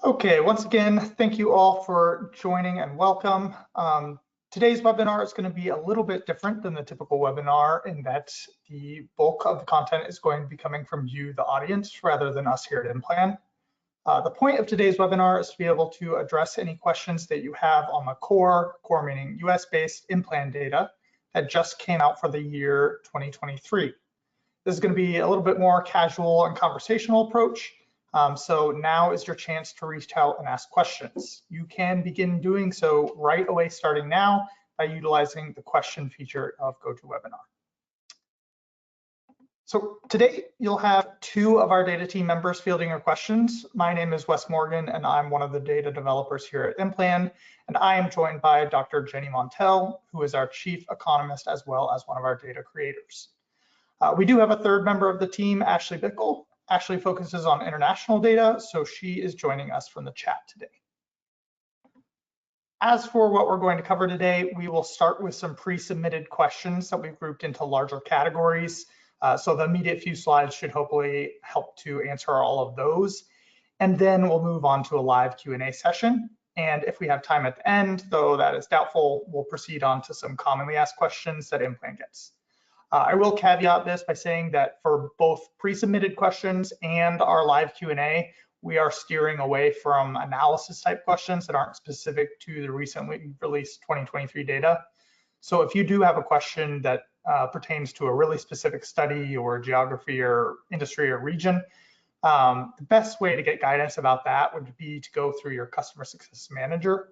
Okay, once again, thank you all for joining and welcome. Today's webinar is going to be a little bit different than the typical webinar in that the bulk of the content is going to be coming from you, the audience, rather than us here at IMPLAN. The point of today's webinar is to be able to address any questions that you have on the core meaning US-based IMPLAN data that just came out for the year 2023. This is going to be a little bit more casual and conversational approach. So now is your chance to reach out and ask questions. You can begin doing so right away starting now by utilizing the question feature of GoToWebinar. So today you'll have two of our data team members fielding your questions. My name is Wes Morgan and I'm one of the data developers here at IMPLAN, and I am joined by Dr. Jenny Montell, who is our chief economist as well as one of our data creators. We do have a third member of the team, Ashley Bickle. Ashley focuses on international data, so she is joining us from the chat today. As for what we're going to cover today, we will start with some pre-submitted questions that we've grouped into larger categories. So the immediate few slides should hopefully help to answer all of those. And then we'll move on to a live Q&A session. And if we have time at the end, though that is doubtful, we'll proceed on to some commonly asked questions that IMPLAN gets. I will caveat this by saying that for both pre-submitted questions and our live Q&A, we are steering away from analysis type questions that aren't specific to the recently released 2023 data. So if you do have a question that pertains to a really specific study or geography or industry or region, the best way to get guidance about that would be to go through your customer success manager.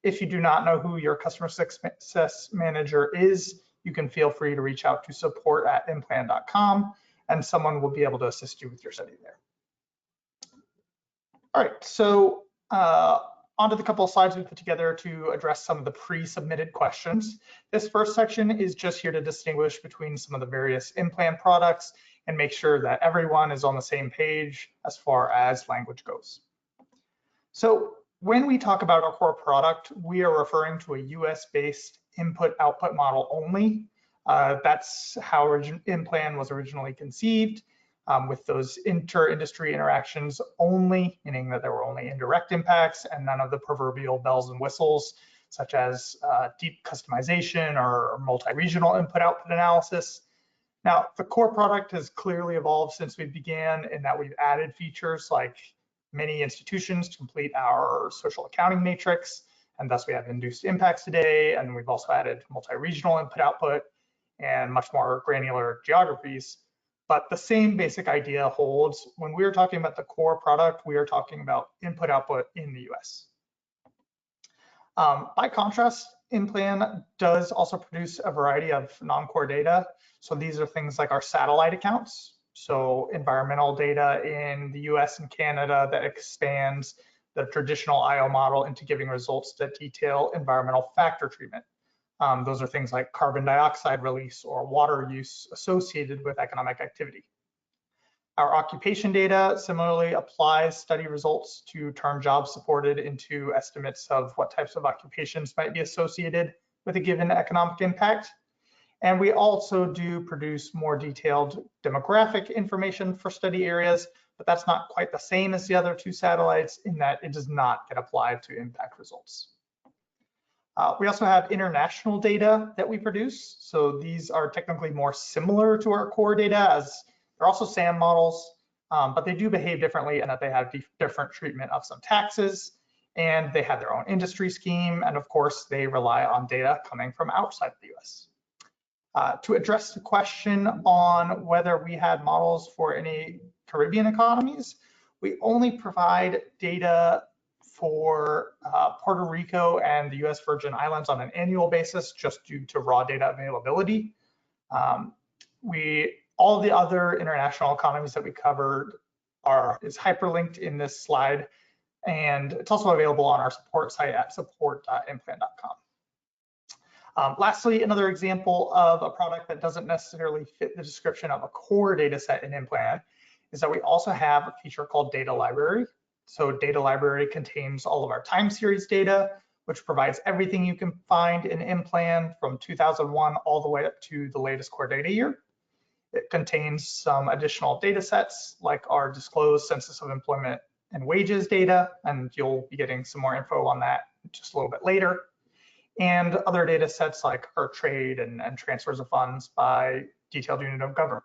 If you do not know who your customer success manager is, you can feel free to reach out to support@implan.com and someone will be able to assist you with your study there. All right, so onto the couple of slides we put together to address some of the pre-submitted questions. This first section is just here to distinguish between some of the various IMPLAN products and make sure that everyone is on the same page as far as language goes. So when we talk about our core product, we are referring to a US-based input-output model only. That's how IMPLAN was originally conceived, with those inter-industry interactions only, meaning that there were only indirect impacts and none of the proverbial bells and whistles, such as deep customization or multi-regional input-output analysis. Now, the core product has clearly evolved since we began in that we've added features like many institutions to complete our social accounting matrix, and thus we have induced impacts today, and we've also added multi-regional input-output and much more granular geographies. But the same basic idea holds. When we're talking about the core product, we are talking about input-output in the US. By contrast, IMPLAN does also produce a variety of non-core data. So these are things like our satellite accounts, so environmental data in the US and Canada that expands the traditional IO model into giving results that detail environmental factor treatment. Those are things like carbon dioxide release or water use associated with economic activity. Our occupation data similarly applies study results to turn jobs supported into estimates of what types of occupations might be associated with a given economic impact. And we also do produce more detailed demographic information for study areas, but that's not quite the same as the other two satellites in that it does not get applied to impact results. We also have international data that we produce. So these are technically more similar to our core data, as they're also SAM models, but they do behave differently in that they have different treatment of some taxes, and they have their own industry scheme, and of course they rely on data coming from outside of the US. To address the question on whether we had models for any Caribbean economies, we only provide data for Puerto Rico and the US Virgin Islands on an annual basis, just due to raw data availability. All the other international economies that we covered is hyperlinked in this slide, and it's also available on our support site at support.implan.com. Lastly, another example of a product that doesn't necessarily fit the description of a core data set in IMPLAN is that we also have a feature called Data Library. So Data Library contains all of our time series data, which provides everything you can find in IMPLAN from 2001 all the way up to the latest core data year. It contains some additional data sets like our disclosed Census of Employment and wages data, and you'll be getting some more info on that just a little bit later. And other data sets like our trade and transfers of funds by detailed unit of government.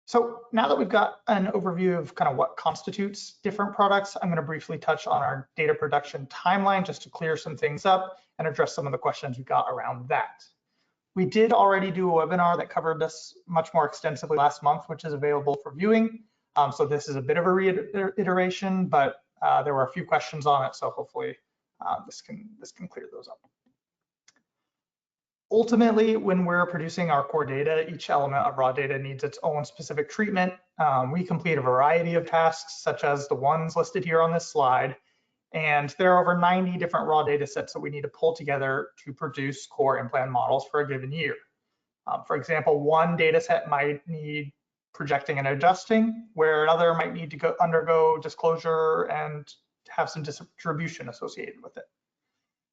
So now that we've got an overview of kind of what constitutes different products, I'm going to briefly touch on our data production timeline just to clear some things up and address some of the questions we got around that. We did already do a webinar that covered this much more extensively last month, which is available for viewing. So this is a bit of a reiteration, but there were a few questions on it, so hopefully this can clear those up. Ultimately, when we're producing our core data, each element of raw data needs its own specific treatment. We complete a variety of tasks, such as the ones listed here on this slide. And there are over 90 different raw data sets that we need to pull together to produce core IMPLAN models for a given year. For example, one data set might need projecting and adjusting, where another might need to undergo disclosure and have some distribution associated with it.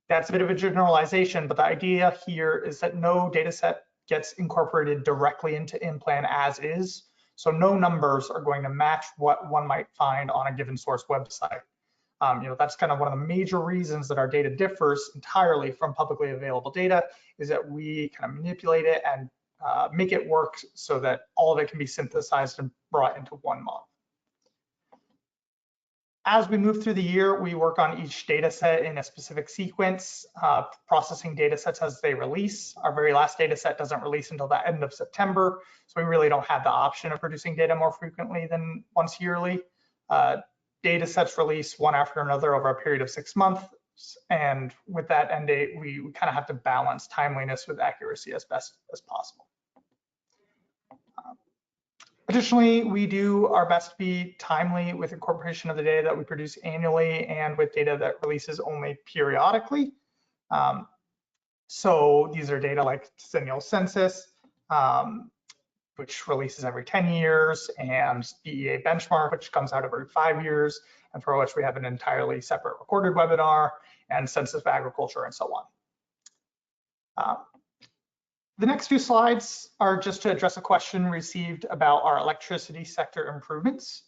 That's a bit of a generalization, but the idea here is that no data set gets incorporated directly into IMPLAN as is. So no numbers are going to match what one might find on a given source website. That's kind of one of the major reasons that our data differs entirely from publicly available data, is that we kind of manipulate it and make it work so that all of it can be synthesized and brought into one model. As we move through the year, we work on each data set in a specific sequence, processing data sets as they release. Our very last data set doesn't release until the end of September, so we really don't have the option of producing data more frequently than once yearly. Data sets release one after another over a period of 6 months, and with that end date, we kind of have to balance timeliness with accuracy as best as possible. Additionally, we do our best to be timely with incorporation of the data that we produce annually and with data that releases only periodically. So these are data like decennial census, which releases every 10 years, and EEA benchmark, which comes out every 5 years, and for which we have an entirely separate recorded webinar, and census of agriculture, and so on. The next few slides are just to address a question received about our electricity sector improvements.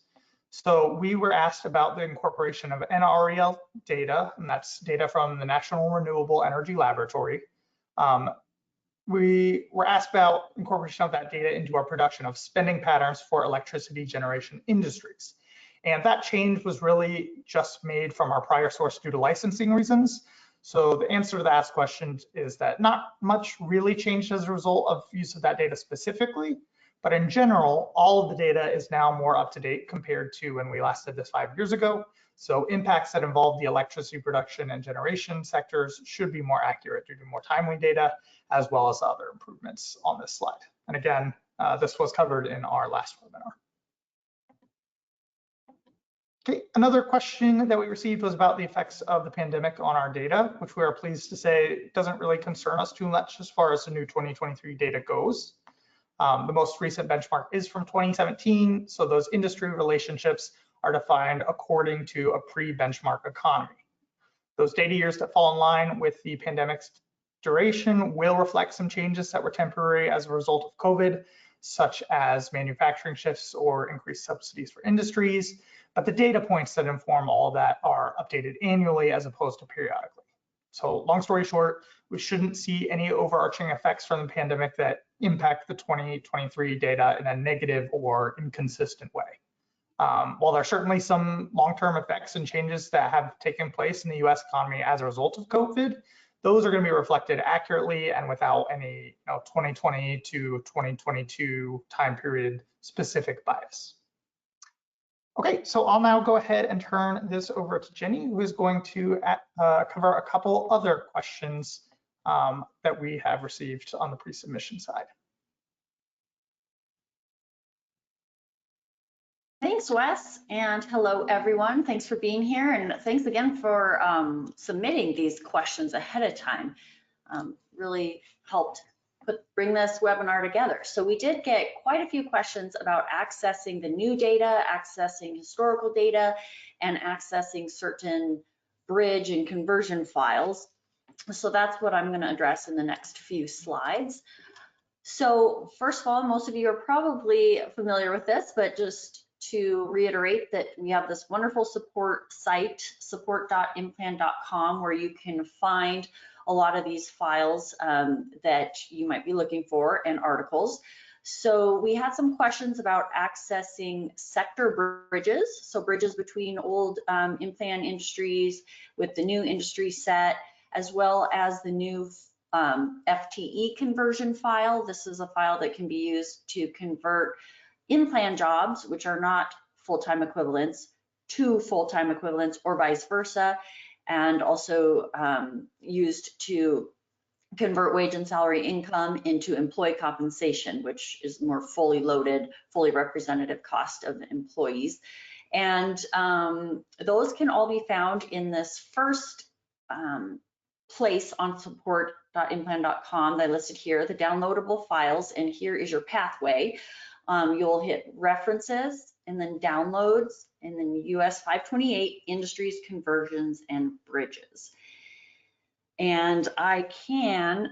So we were asked about the incorporation of NREL data, and that's data from the National Renewable Energy Laboratory. We were asked about incorporation of that data into our production of spending patterns for electricity generation industries. And that change was really just made from our prior source due to licensing reasons. So the answer to the asked question is that not much really changed as a result of use of that data specifically, but in general, all of the data is now more up to date compared to when we last did this 5 years ago. So impacts that involve the electricity production and generation sectors should be more accurate due to more timely data, as well as other improvements on this slide. And again, this was covered in our last webinar. Okay, another question that we received was about the effects of the pandemic on our data, which we are pleased to say doesn't really concern us too much as far as the new 2023 data goes. The most recent benchmark is from 2017, so those industry relationships are defined according to a pre-benchmark economy. Those data years that fall in line with the pandemic's duration will reflect some changes that were temporary as a result of COVID, such as manufacturing shifts or increased subsidies for industries. But the data points that inform all that are updated annually as opposed to periodically. So long story short, we shouldn't see any overarching effects from the pandemic that impact the 2023 data in a negative or inconsistent way. While there are certainly some long-term effects and changes that have taken place in the US economy as a result of COVID, those are going to be reflected accurately and without any 2020 to 2022 time period specific bias. Okay, so I'll now go ahead and turn this over to Jenny, who is going to cover a couple other questions that we have received on the pre-submission side. Thanks, Wes, and hello, everyone. Thanks for being here, and thanks again for submitting these questions ahead of time. Really helped bring this webinar together. So we did get quite a few questions about accessing the new data, accessing historical data, and accessing certain bridge and conversion files. So that's what I'm going to address in the next few slides. So first of all, most of you are probably familiar with this, but just to reiterate that we have this wonderful support site, support.implan.com, where you can find a lot of these files that you might be looking for and articles. So we had some questions about accessing sector bridges, so bridges between old IMPLAN industries with the new industry set, as well as the new FTE conversion file. This is a file that can be used to convert IMPLAN jobs, which are not full-time equivalents, to full-time equivalents or vice versa, and also used to convert wage and salary income into employee compensation, which is more fully loaded, fully representative cost of employees. And those can all be found in this first place on support.implan.com that I listed here, the downloadable files, and here is your pathway. You'll hit references and then downloads and then US 528 industries, conversions, and bridges. And I can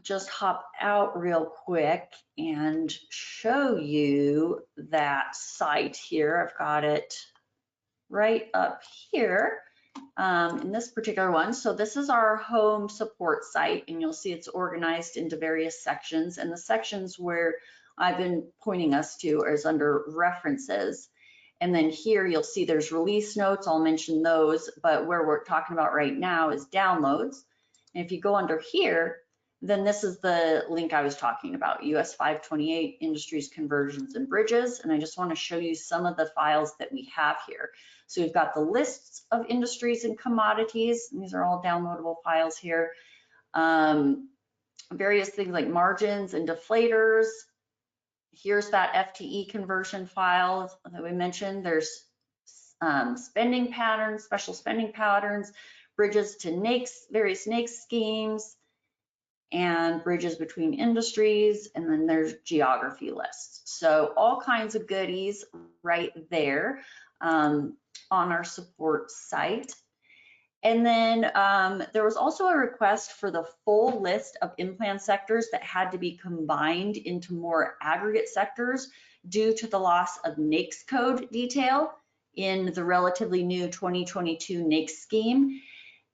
just hop out real quick and show you that site here. I've got it right up here in this particular one. So this is our home support site, and you'll see it's organized into various sections, and the sections where I've been pointing us to is under references. And then here you'll see there's release notes. I'll mention those, but where we're talking about right now is downloads. And if you go under here, then this is the link I was talking about, US 528 industries, conversions, and bridges. And I just want to show you some of the files that we have here. So we've got the lists of industries and commodities. And these are all downloadable files here. Various things like margins and deflators. Here's that FTE conversion file that we mentioned. There's spending patterns, special spending patterns, bridges to NAICS, various NAICS schemes, and bridges between industries, and then there's geography lists. So all kinds of goodies right there on our support site. And then there was also a request for the full list of IMPLAN sectors that had to be combined into more aggregate sectors due to the loss of NAICS code detail in the relatively new 2022 NAICS scheme.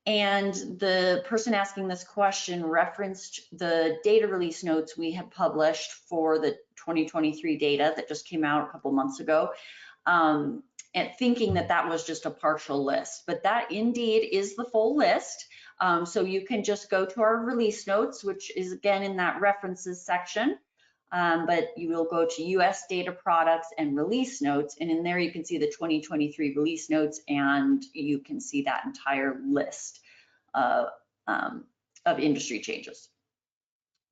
And the person asking this question referenced the data release notes we had published for the 2023 data that just came out a couple months ago. And thinking that that was just a partial list, but that indeed is the full list. So you can just go to our release notes, which is again in that references section, but you will go to US data products and release notes, and in there you can see the 2023 release notes, and you can see that entire list of industry changes.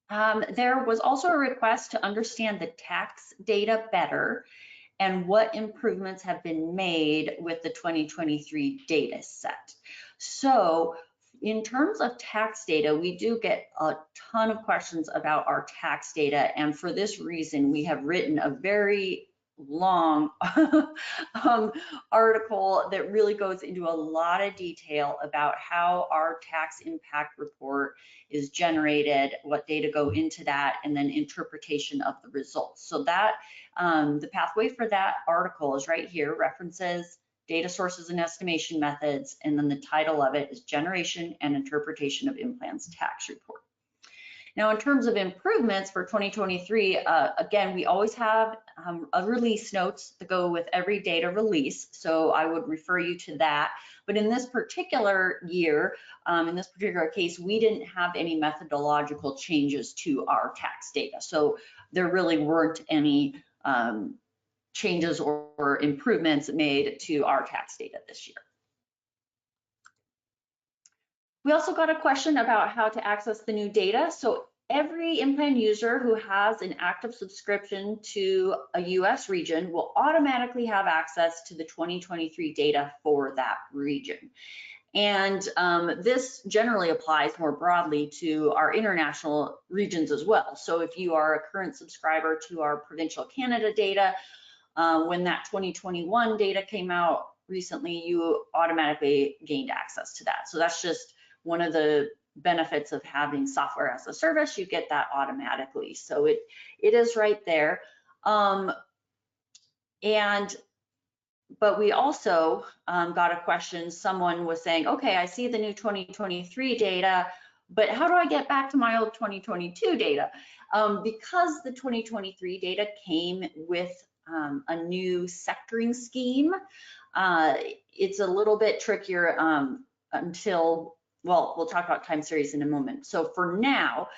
There was also a request to understand the tax data better and what improvements have been made with the 2023 data set. So in terms of tax data, we do get a ton of questions about our tax data, and for this reason, we have written a very long article that really goes into a lot of detail about how our tax impact report is generated, what data go into that, and then interpretation of the results. So that the pathway for that article is right here, references, data sources and estimation methods, and then the title of it is Generation and Interpretation of IMPLAN's Tax Report. Now, in terms of improvements for 2023, again, we always have a release notes that go with every data release, so I would refer you to that. But in this particular year, in this particular case, we didn't have any methodological changes to our tax data. So there really weren't any changes or improvements made to our tax data this year. We also got a question about how to access the new data. So every IMPLAN user who has an active subscription to a US region will automatically have access to the 2023 data for that region. And this generally applies more broadly to our international regions as well. So if you are a current subscriber to our provincial Canada data, when that 2021 data came out recently, you automatically gained access to that. So that's just one of the benefits of having software as a service. You get that automatically. So it is right there. But we also got a question, someone was saying, okay, I see the new 2023 data, but how do I get back to my old 2022 data? Because the 2023 data came with a new sectoring scheme, it's a little bit trickier until, well, we'll talk about time series in a moment. So for now,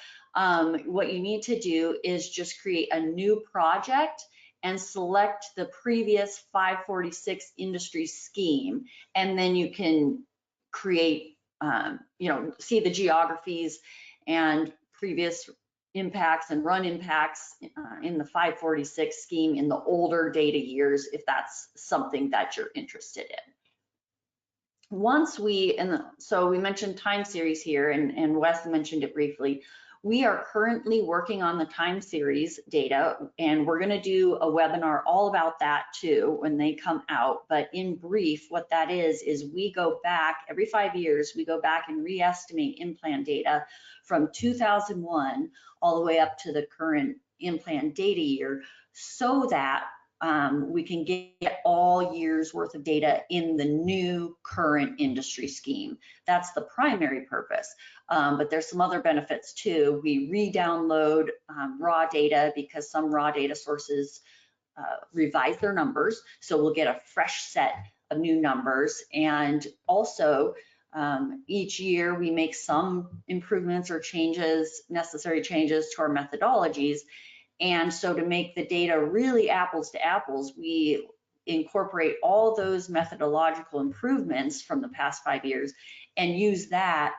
what you need to do is just create a new project and select the previous 546 industry scheme, and then you can create, see the geographies and previous impacts and run impacts in the 546 scheme in the older data years, if that's something that you're interested in. Once so we mentioned time series here, and Wes mentioned it briefly. We are currently working on the time series data, and we're going to do a webinar all about that too when they come out. But in brief, what that is we go back every 5 years, we go back and re-estimate IMPLAN data from 2001 all the way up to the current IMPLAN data year, so that we can get all years worth of data in the new current industry scheme. That's the primary purpose, but there's some other benefits too. We re-download raw data because some raw data sources revise their numbers, so we'll get a fresh set of new numbers. And also each year we make some improvements or changes, necessary changes to our methodologies. And so to make the data really apples to apples, we incorporate all those methodological improvements from the past 5 years and use that,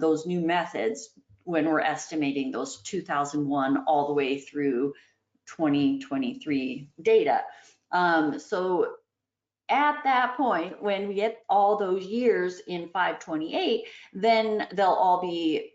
those new methods when we're estimating those 2001 all the way through 2023 data. So at that point, when we get all those years in 528, then that'll be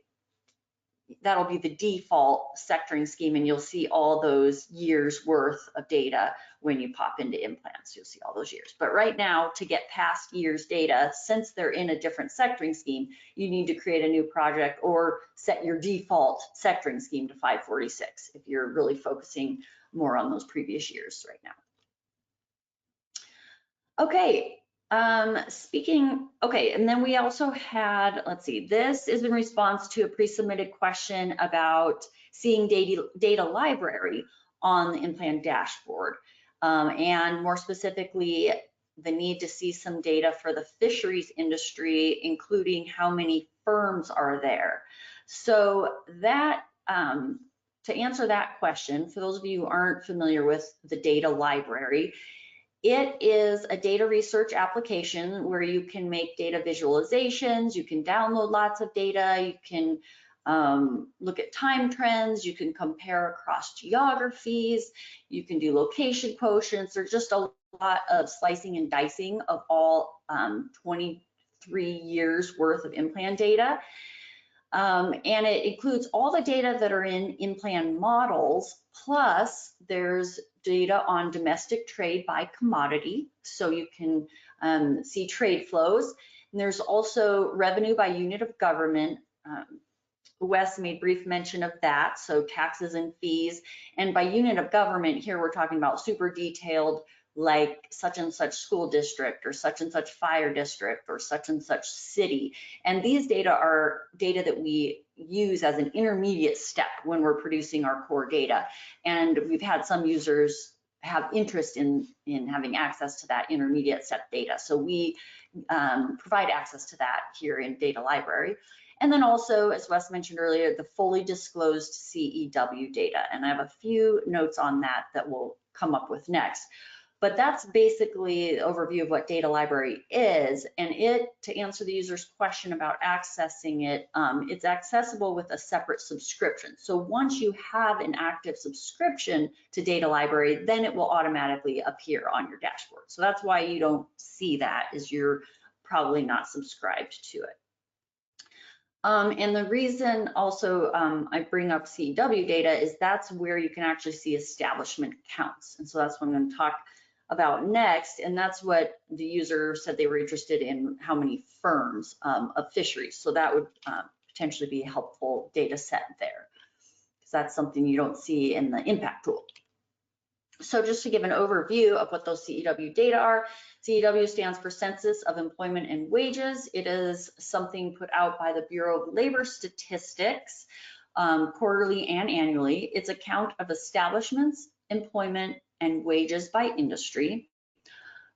the default sectoring scheme, and you'll see all those years worth of data when you pop into IMPLAN. So you'll see all those years. But right now, to get past years data, since they're in a different sectoring scheme, you need to create a new project or set your default sectoring scheme to 546 if you're really focusing more on those previous years right now. Okay. Okay, and then we also had, let's see, this is in response to a pre-submitted question about seeing data library on the IMPLAN dashboard, and more specifically, the need to see some data for the fisheries industry, including how many firms are there. So that, to answer that question, for those of you who aren't familiar with the data library, it is a data research application where you can make data visualizations, you can download lots of data, you can look at time trends, you can compare across geographies, you can do location quotients. There's just a lot of slicing and dicing of all 23 years worth of IMPLAN data. And it includes all the data that are in IMPLAN models, plus there's data on domestic trade by commodity, so you can see trade flows. And there's also revenue by unit of government. Wes made brief mention of that, so taxes and fees. And by unit of government, here we're talking about super detailed, like such and such school district or such and such fire district or such and such city. And these data are data that we use as an intermediate step when we're producing our core data. And we've had some users have interest in having access to that intermediate step data. So we provide access to that here in Data Library. And then also, as Wes mentioned earlier, the fully disclosed CEW data. And I have a few notes on that that we'll come up with next. But that's basically an overview of what Data Library is. And to answer the user's question about accessing it, it's accessible with a separate subscription. So once you have an active subscription to Data Library, then it will automatically appear on your dashboard. So that's why you don't see that, is you're probably not subscribed to it. And the reason also I bring up CEW data is that's where you can actually see establishment counts. And so that's what I'm going to talk about next. And that's what the user said they were interested in, how many firms of fisheries. So that would potentially be a helpful data set there, because that's something you don't see in the impact tool. So just to give an overview of what those CEW data are, CEW stands for Census of Employment and Wages. It is something put out by the Bureau of Labor Statistics quarterly and annually. It's a count of establishments, employment, and wages by industry,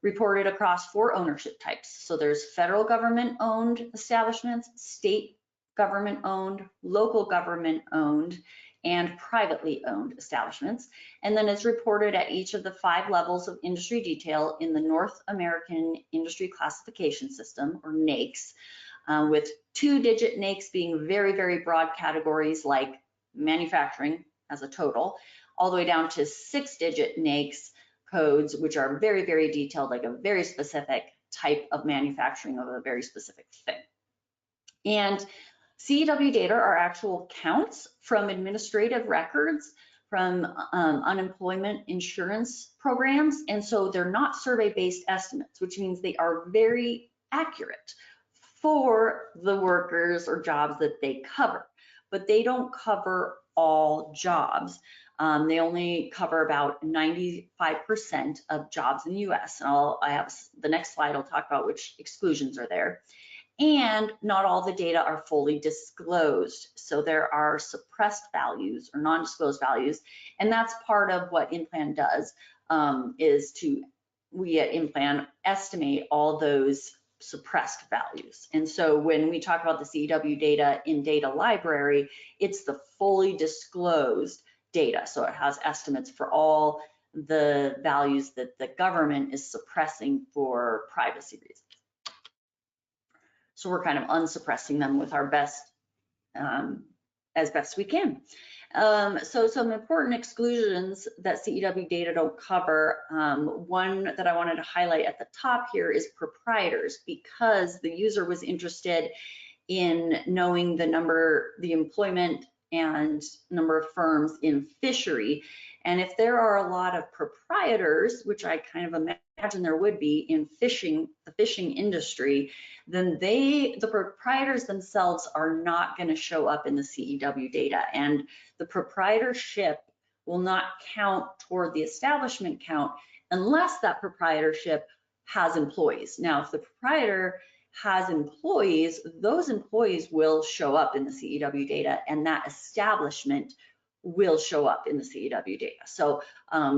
reported across 4 ownership types. So there's federal government owned establishments, state government owned, local government owned, and privately owned establishments. And then it's reported at each of the 5 levels of industry detail in the North American Industry Classification System, or NAICS, with 2-digit NAICS being very, very broad categories like manufacturing as a total, all the way down to 6-digit NAICS codes, which are very, very detailed, like a very specific type of manufacturing of a very specific thing. And CEW data are actual counts from administrative records, from unemployment insurance programs. And so they're not survey-based estimates, which means they are very accurate for the workers or jobs that they cover, but they don't cover all jobs. They only cover about 95% of jobs in the US. And I have the next slide, I'll talk about which exclusions are there. And not all the data are fully disclosed. So there are suppressed values or non-disclosed values. And that's part of what IMPLAN does, we at IMPLAN estimate all those suppressed values. And so when we talk about the CEW data in data library, it's the fully disclosed data. So it has estimates for all the values that the government is suppressing for privacy reasons. So we're kind of unsuppressing them with our best, as best we can. So some important exclusions that CEW data don't cover. One that I wanted to highlight at the top here is proprietors, because the user was interested in knowing the employment and number of firms in fishery. And if there are a lot of proprietors, which I kind of imagine there would be in fishing, the fishing industry, then the proprietors themselves are not going to show up in the CEW data. And the proprietorship will not count toward the establishment count unless that proprietorship has employees. Now, if the proprietor has employees, those employees will show up in the CEW data, and that establishment will show up in the CEW data. So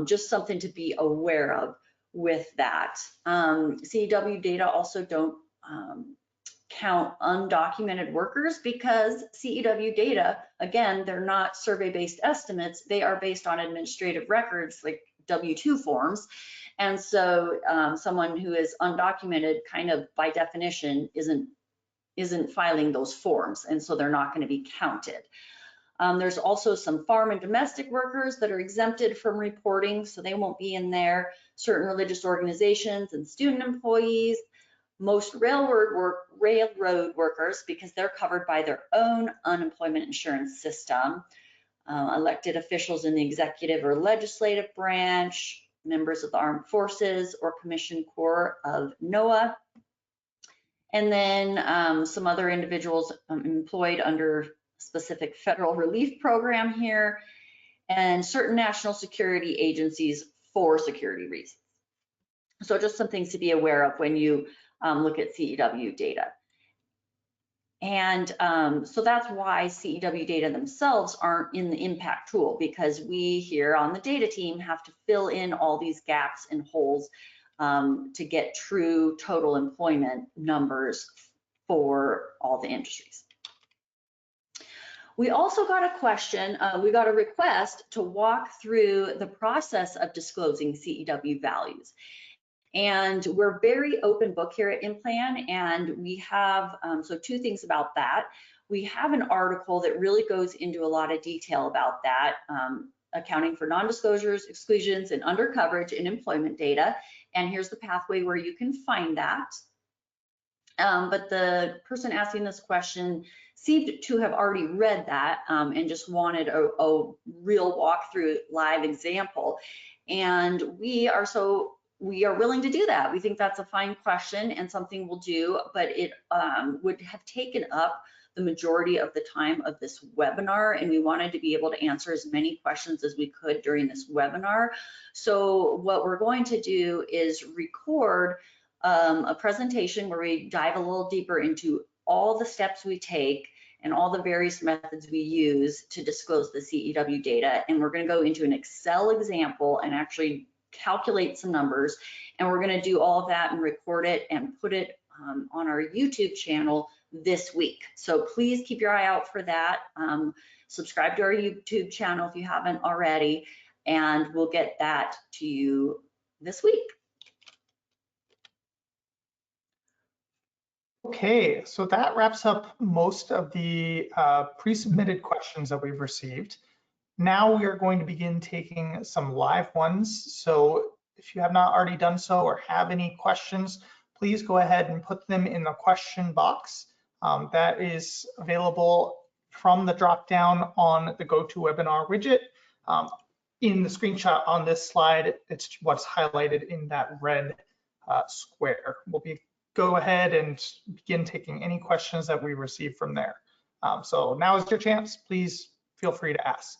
just something to be aware of with that. CEW data also don't count undocumented workers, because CEW data, again, they're not survey-based estimates. They are based on administrative records like W-2 forms. And so someone who is undocumented, kind of by definition, isn't filing those forms, and so they're not going to be counted. There's also some farm and domestic workers that are exempted from reporting, so they won't be in there. Certain religious organizations and student employees, most railroad workers, because they're covered by their own unemployment insurance system, elected officials in the executive or legislative branch, members of the armed forces or commissioned corps of NOAA, and then some other individuals employed under specific federal relief program here, and certain national security agencies for security reasons. So just some things to be aware of when you look at CEW data. And so that's why CEW data themselves aren't in the impact tool, because we here on the data team have to fill in all these gaps and holes to get true total employment numbers for all the industries. We also got a question, we got a request to walk through the process of disclosing CEW values. And we're very open book here at IMPLAN, and we have, so 2 things about that. We have an article that really goes into a lot of detail about that, accounting for non-disclosures, exclusions, and undercoverage in employment data. And here's the pathway where you can find that. But the person asking this question seemed to have already read that and just wanted a real walkthrough live example. And we are willing to do that. We think that's a fine question and something we'll do, but it would have taken up the majority of the time of this webinar, and we wanted to be able to answer as many questions as we could during this webinar. So what we're going to do is record a presentation where we dive a little deeper into all the steps we take and all the various methods we use to disclose the CEW data. And we're going to go into an Excel example and actually calculate some numbers. And we're going to do all of that and record it and put it on our YouTube channel this week. So please keep your eye out for that. Subscribe to our YouTube channel if you haven't already, and we'll get that to you this week. Okay, so that wraps up most of the pre-submitted questions that we've received. Now we are going to begin taking some live ones. So if you have not already done so or have any questions, please go ahead and put them in the question box. That is available from the drop-down on the GoToWebinar widget. In the screenshot on this slide, it's what's highlighted in that red square. We'll go ahead and begin taking any questions that we receive from there. So now is your chance. Please feel free to ask.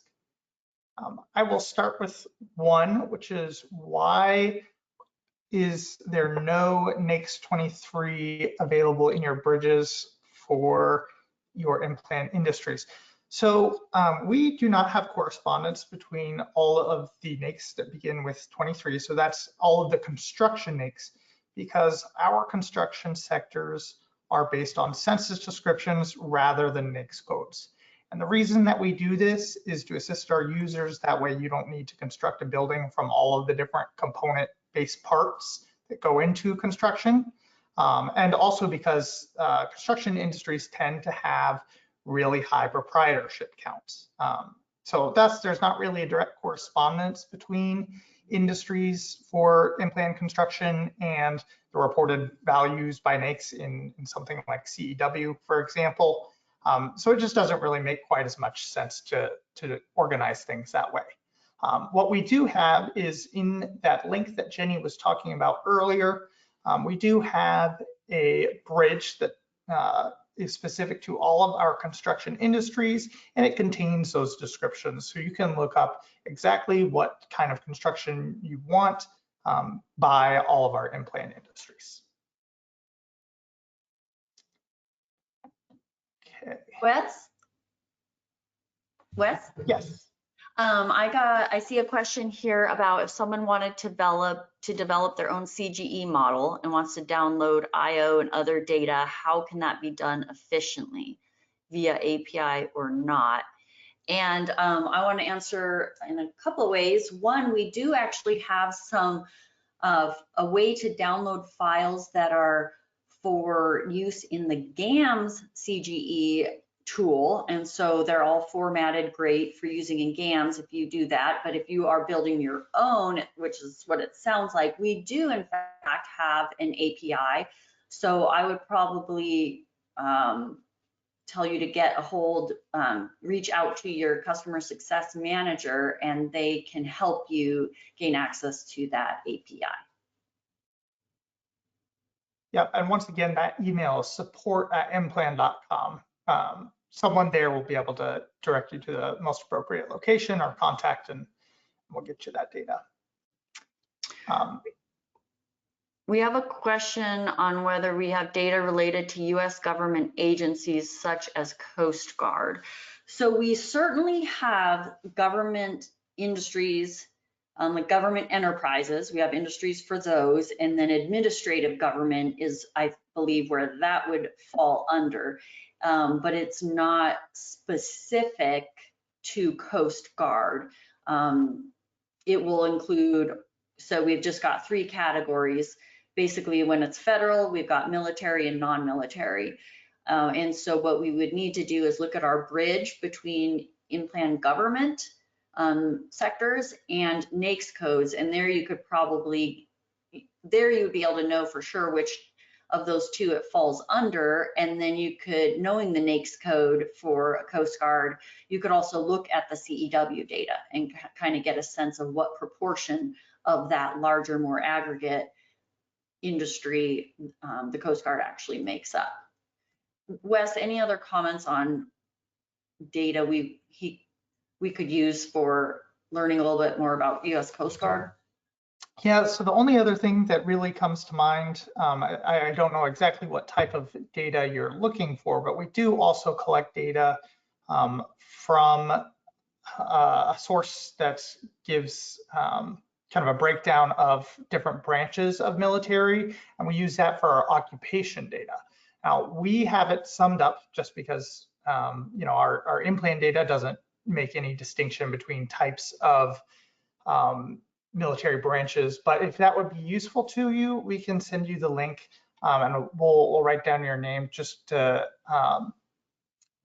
I will start with one, which is, why is there no NAICS 23 available in your bridges for your IMPLAN industries? So we do not have correspondence between all of the NAICS that begin with 23. So that's all of the construction NAICS, because our construction sectors are based on census descriptions rather than NAICS codes. And the reason that we do this is to assist our users. That way you don't need to construct a building from all of the different component-based parts that go into construction. And also because construction industries tend to have really high proprietorship counts. So there's not really a direct correspondence between industries for IMPLAN construction and the reported values by NAICS in something like CEW, for example. So it just doesn't really make quite as much sense to organize things that way. What we do have is, in that link that Jenny was talking about earlier, we do have a bridge that is specific to all of our construction industries, and it contains those descriptions. So you can look up exactly what kind of construction you want by all of our IMPLAN industries. Okay. Wes? Yes. I see a question here about if someone wanted to develop their own CGE model and wants to download IO and other data, how can that be done efficiently, via API or not? And I want to answer in a couple of ways. One, we do actually have a way to download files that are for use in the GAMS CGE tool, and so they're all formatted great for using in GAMS if you do that. But if you are building your own, which is what it sounds like, we do in fact have an API. So I would probably tell you to get a hold, reach out to your customer success manager, and they can help you gain access to that API. Yep, and once again, that email is support@implan.com. Someone there will be able to direct you to the most appropriate location or contact, and we'll get you that data. We have a question on whether we have data related to US government agencies such as Coast Guard. So we certainly have government industries, like government enterprises. We have industries for those, and then administrative government is, I believe, where that would fall under. But it's not specific to Coast Guard. It will include, so we've just got 3 categories. Basically, when it's federal, we've got military and non-military. And so what we would need to do is look at our bridge between IMPLAN government sectors and NAICS codes. And there you could probably, there you would be able to know for sure which of those 2 it falls under. And then you could, knowing the NAICS code for a Coast Guard, you could also look at the CEW data and kind of get a sense of what proportion of that larger, more aggregate industry the Coast Guard actually makes up. Wes, any other comments on data we could use for learning a little bit more about U.S. Coast Guard? Yeah, so the only other thing that really comes to mind, I don't know exactly what type of data you're looking for, but we do also collect data from a source that gives kind of a breakdown of different branches of military, and we use that for our occupation data. Now, we have it summed up just because our IMPLAN data doesn't make any distinction between types of military branches, but if that would be useful to you, we can send you the link and we'll write down your name just to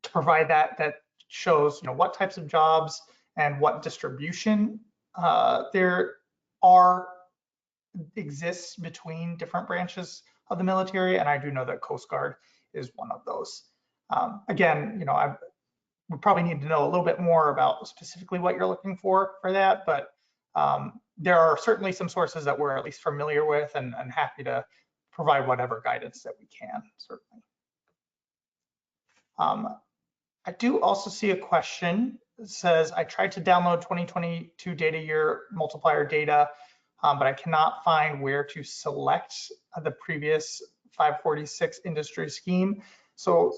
provide that shows what types of jobs and what distribution there exists between different branches of the military, and I do know that Coast Guard is one of those. Again, we probably need to know a little bit more about specifically what you're looking for that, but there are certainly some sources that we're at least familiar with and happy to provide whatever guidance that we can, certainly. I do also see a question that says, I tried to download 2022 data year multiplier data, but I cannot find where to select the previous 546 industry scheme. So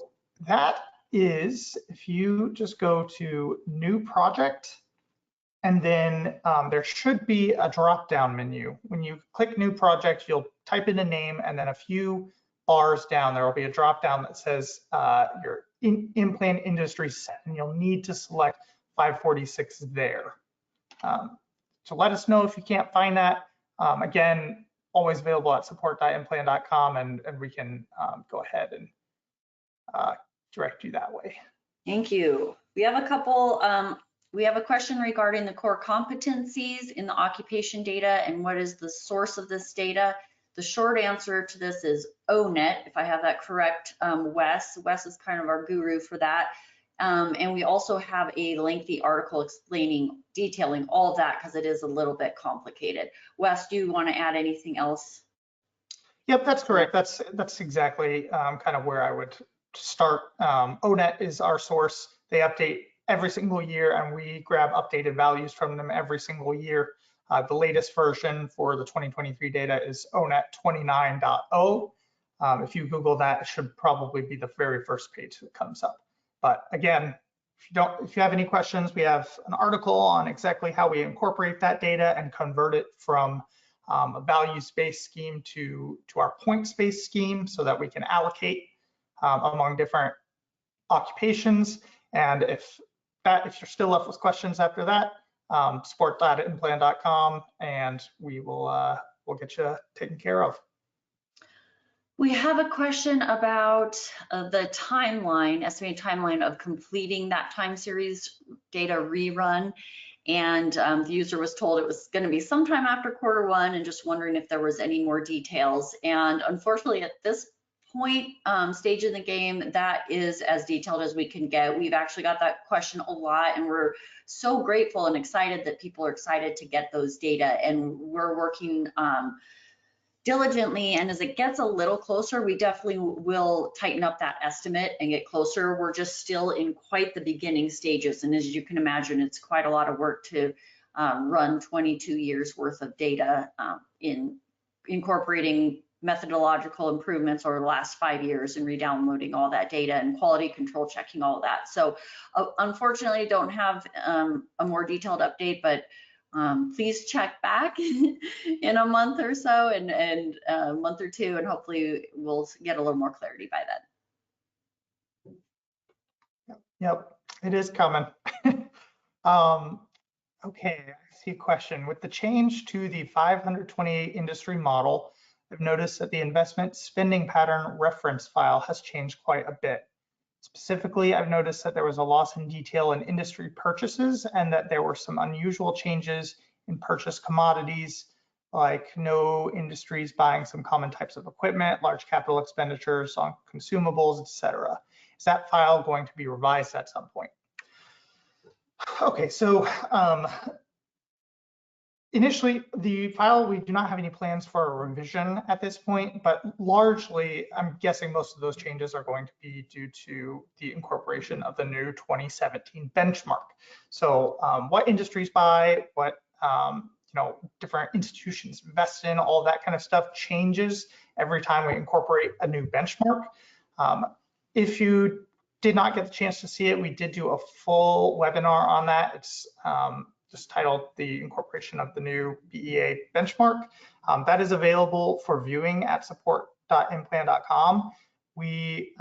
that is, if you just go to new project, and then there should be a drop-down menu. When you click new project, you'll type in a name, and then a few bars down, there will be a drop-down that says your IMPLAN industry set, and you'll need to select 546 there. So let us know if you can't find that. Again, always available at support.implan.com, and we can go ahead and direct you that way. Thank you. We have a couple. We have a question regarding the core competencies in the occupation data and what is the source of this data. The short answer to this is ONET, if I have that correct, Wes. Wes is kind of our guru for that. And we also have a lengthy article detailing all of that because it is a little bit complicated. Wes, do you want to add anything else? Yep, that's correct. That's exactly kind of where I would start. ONET is our source. They update every single year, and we grab updated values from them every single year. The latest version for the 2023 data is ONET 29.0. If you Google that, it should probably be the very first page that comes up. But again, if you have any questions, we have an article on exactly how we incorporate that data and convert it from a values-based scheme to our points-based scheme so that we can allocate among different occupations. And if you're still left with questions after that, support.implan.com, and we'll get you taken care of. We have a question about the timeline, estimated timeline of completing that time series data rerun. And the user was told it was going to be sometime after Q1 and just wondering if there was any more details. And unfortunately, at this point stage in the game, that is as detailed as we can get. We've actually got that question a lot, and we're so grateful and excited that people are excited to get those data, and we're working diligently. And as it gets a little closer, we definitely will tighten up that estimate and get closer. We're just still in quite the beginning stages, and as you can imagine, it's quite a lot of work to run 22 years worth of data in incorporating methodological improvements over the last 5 years and re-downloading all that data and quality control checking all of that. So unfortunately, don't have a more detailed update, but please check back in a month or so and a month or two, and hopefully we'll get a little more clarity by then. Yep, it is coming. Okay, I see a question. With the change to the 528 industry model, I've noticed that the investment spending pattern reference file has changed quite a bit. Specifically, I've noticed that there was a loss in detail in industry purchases and that there were some unusual changes in purchase commodities, like no industries buying some common types of equipment, large capital expenditures on consumables, etc. Is that file going to be revised at some point? Okay, so Initially, the file, we do not have any plans for a revision at this point, but largely, I'm guessing most of those changes are going to be due to the incorporation of the new 2017 benchmark. So what industries buy, what different institutions invest in, all that kind of stuff changes every time we incorporate a new benchmark. If you did not get the chance to see it, we did do a full webinar on that. It's just titled The Incorporation of the New BEA Benchmark. That is available for viewing at support.implan.com. We,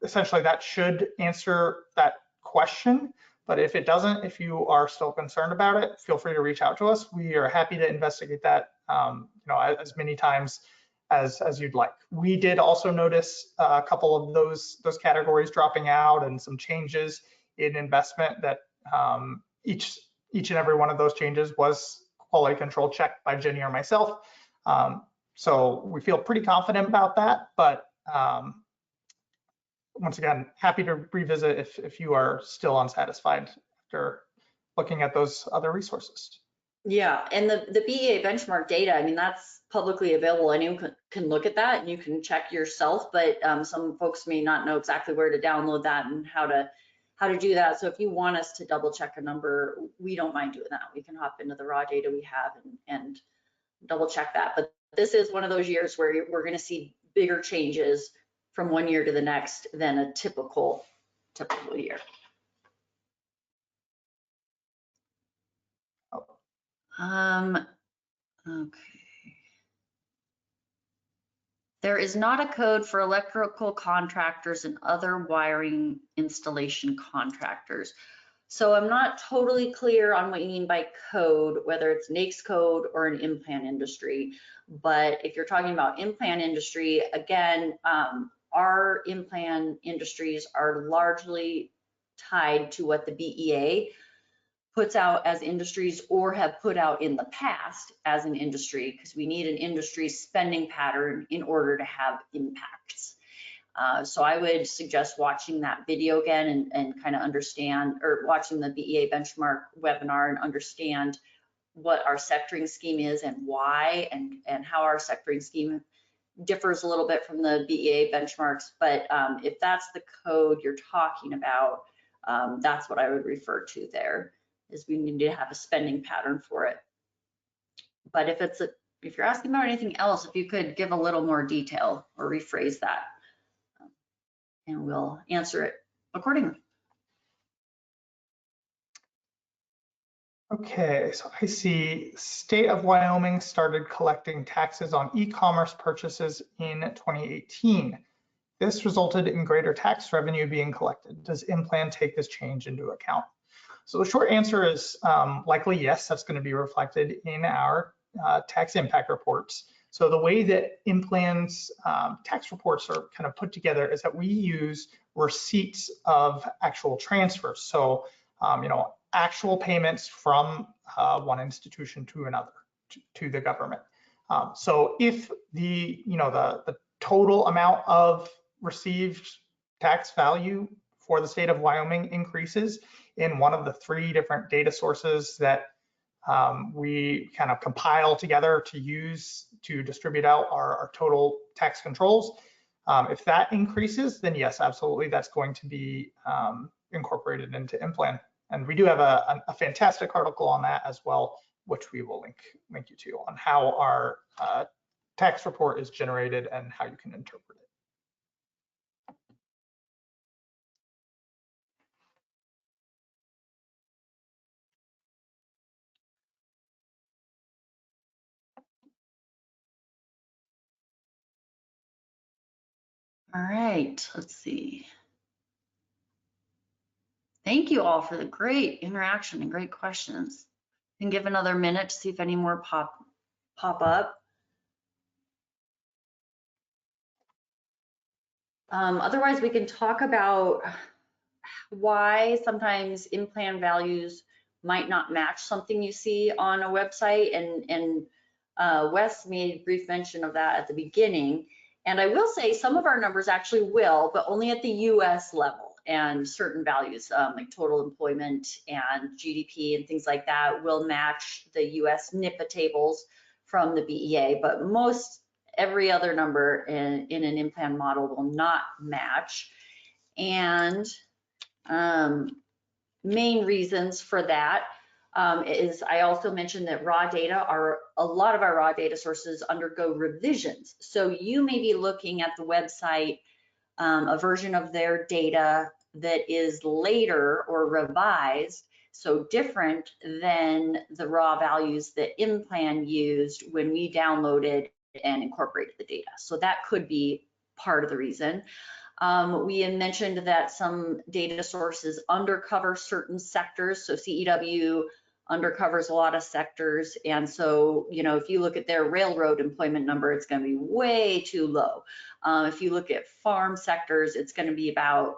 essentially that should answer that question. But if it doesn't, if you are still concerned about it, feel free to reach out to us. We are happy to investigate that, as many times as you'd like. We did also notice a couple of those categories dropping out and some changes in investment that each and every one of those changes was quality control checked by Jenny or myself. So we feel pretty confident about that, but once again, happy to revisit if you are still unsatisfied after looking at those other resources. Yeah, and the BEA benchmark data, I mean, that's publicly available. Anyone can look at that and you can check yourself, but some folks may not know exactly where to download that and how to do that. So if you want us to double check a number, we don't mind doing that. We can hop into the raw data we have and double check that. But this is one of those years where we're going to see bigger changes from one year to the next than a typical year. Okay. There is not a code for electrical contractors and other wiring installation contractors. So I'm not totally clear on what you mean by code, whether it's NAICS code or an IMPLAN industry. But if you're talking about IMPLAN industry, again, our IMPLAN industries are largely tied to what the BEA puts out as industries or have put out in the past as an industry, because we need an industry spending pattern in order to have impacts. So I would suggest watching that video again and kind of understand, or watching the BEA benchmark webinar and understand what our sectoring scheme is and why, and how our sectoring scheme differs a little bit from the BEA benchmarks. But if that's the code you're talking about, that's what I would refer to there, is we need to have a spending pattern for it. But if you're asking about anything else, if you could give a little more detail or rephrase that, and we'll answer it accordingly. Okay, so I see state of Wyoming started collecting taxes on e-commerce purchases in 2018. This resulted in greater tax revenue being collected. Does IMPLAN take this change into account? So the short answer is likely yes, that's going to be reflected in our tax impact reports. So the way that IMPLAN's tax reports are kind of put together is that we use receipts of actual transfers. So, actual payments from one institution to another, to the government. So if the total amount of received tax value for the state of Wyoming increases in one of the 3 different data sources that we kind of compile together to use to distribute out our total tax controls. If that increases, then yes, absolutely, that's going to be incorporated into IMPLAN. And we do have a fantastic article on that as well, which we will link you to, on how our tax report is generated and how you can interpret it. All right, let's see. Thank you all for the great interaction and great questions. You can give another minute to see if any more pop up. Otherwise, we can talk about why sometimes IMPLAN values might not match something you see on a website. And Wes made brief mention of that at the beginning. And I will say some of our numbers actually will, but only at the US level. and certain values like total employment and GDP and things like that will match the US NIPA tables from the BEA, but every other number in an IMPLAN model will not match. And main reasons for that is I also mentioned that a lot of our raw data sources undergo revisions. So you may be looking at the website, a version of their data that is later or revised, so different than the raw values that IMPLAN used when we downloaded and incorporated the data. So that could be part of the reason. We had mentioned that some data sources undercover certain sectors. So CEW undercovers a lot of sectors. And so, if you look at their railroad employment number, it's going to be way too low. If you look at farm sectors, it's going to be about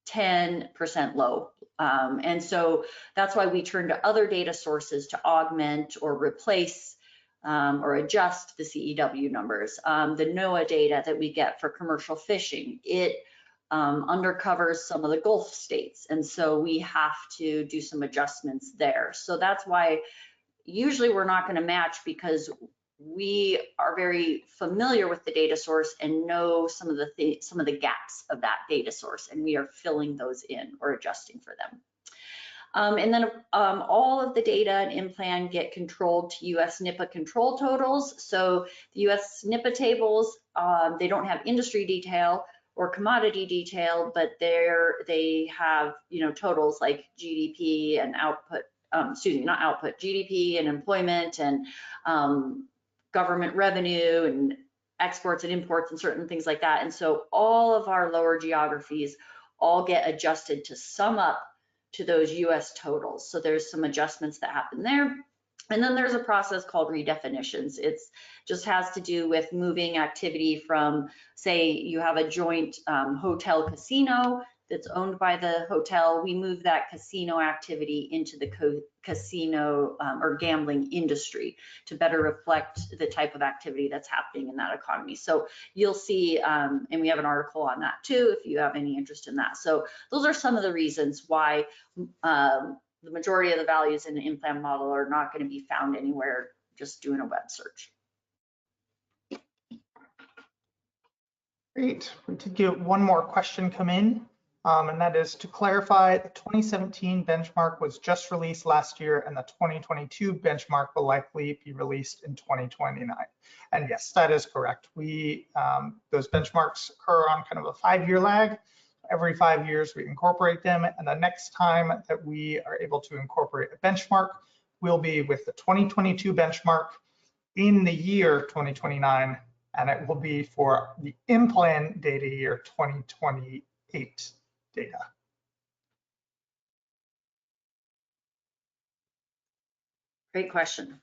10% low. And so that's why we turn to other data sources to augment or replace or adjust the CEW numbers. The NOAA data that we get for commercial fishing, it undercovers some of the Gulf states. And so we have to do some adjustments there. So that's why usually we're not going to match, because we are very familiar with the data source and know some of the gaps of that data source, and we are filling those in or adjusting for them. And then all of the data in IMPLAN get controlled to US NIPA control totals. So the US NIPA tables, they don't have industry detail or commodity detail, but they have totals like GDP and output, GDP and employment and government revenue and exports and imports and certain things like that. And so all of our lower geographies all get adjusted to sum up to those US totals. So there's some adjustments that happen there. And then there's a process called redefinitions. It just has to do with moving activity from, say, you have a joint hotel casino that's owned by the hotel. We move that casino activity into the casino or gambling industry to better reflect the type of activity that's happening in that economy. So you'll see, and we have an article on that too, if you have any interest in that. So those are some of the reasons why the majority of the values in the IMPLAN model are not going to be found anywhere just doing a web search. Great. We did get one more question come in, and that is to clarify, the 2017 benchmark was just released last year, and the 2022 benchmark will likely be released in 2029. And yes, that is correct. Those benchmarks occur on kind of a 5-year lag. Every 5 years we incorporate them, and the next time that we are able to incorporate a benchmark will be with the 2022 benchmark in the year 2029, and it will be for the IMPLAN data year 2028 data. Great question.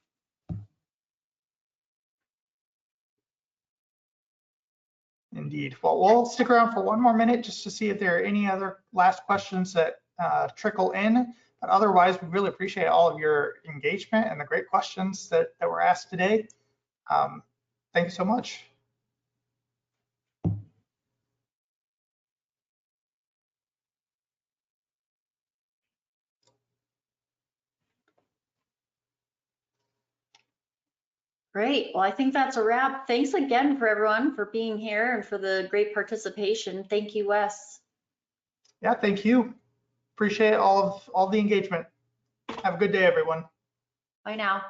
Indeed. Well, we'll stick around for one more minute just to see if there are any other last questions that trickle in. But otherwise, we really appreciate all of your engagement and the great questions that were asked today. Thank you so much. Great. Well, I think that's a wrap. Thanks again for everyone for being here and for the great participation. Thank you, Wes. Yeah, thank you. Appreciate all the engagement. Have a good day, everyone. Bye now.